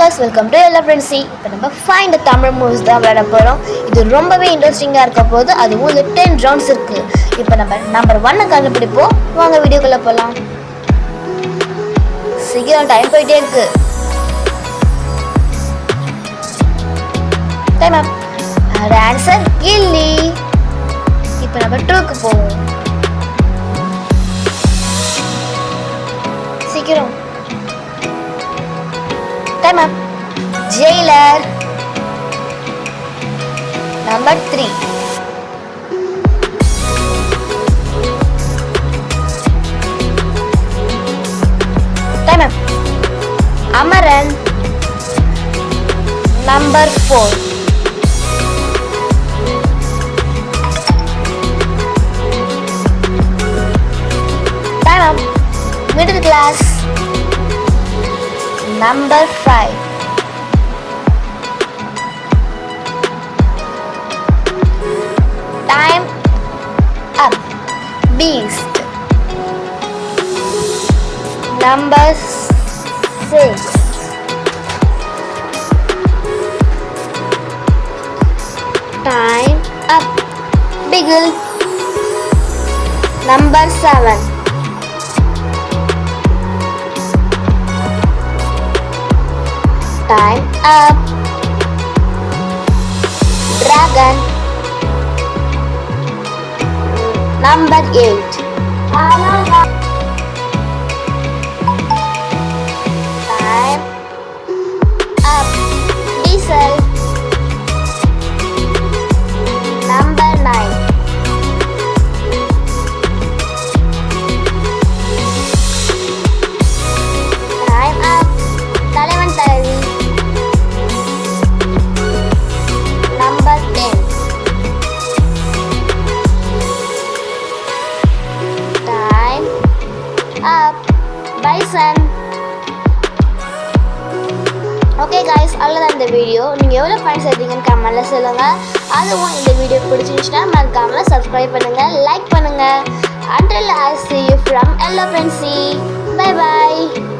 Viewers, welcome to எல்லா ஃப்ரெண்ட்ஸி. இப்போ நம்ம ஃபைண்ட் தமிழ் மூவிஸ் தான் விளையாட போகிறோம். இது ரொம்பவே இன்ட்ரெஸ்டிங்காக இருக்க போது. அதுவும் இது 10 ரவுண்ட்ஸ் இருக்குது. இப்போ நம்ம நம்பர் 1 கண்டுபிடிப்போம். வாங்க வீடியோக்குள்ளே போகலாம். சீக்கிரம் டைம் போயிட்டே இருக்கு. டைம் அப். அதோட ஆன்சர் கில்லி. இப்போ நம்ம 2க்கு போவோம். சீக்கிரம். Time up. Jailer. Number 3. Time up. Amaran. Number 4. Time up. Middle class. Number 5. Time up. Beast. Number 6. Time up. Beagle. Number 7. Time up. Dragon. Number 8. Time up. Diesel. Number 9. Time up. Elementary. Number 10. Time up. Bison. Okay guys, அவ்வளோதான் இந்த video. நீங்கள் எவ்வளோ points எடுத்தீங்கன்னு கமெண்ட்டில் சொல்லுங்கள். அதுவும் இந்த video பிடிச்சிருந்துச்சுன்னா மறக்காமல் சப்ஸ்கிரைப் பண்ணுங்கள், லைக் பண்ணுங்கள். Until I see you from Hello Friendzy. Bye bye.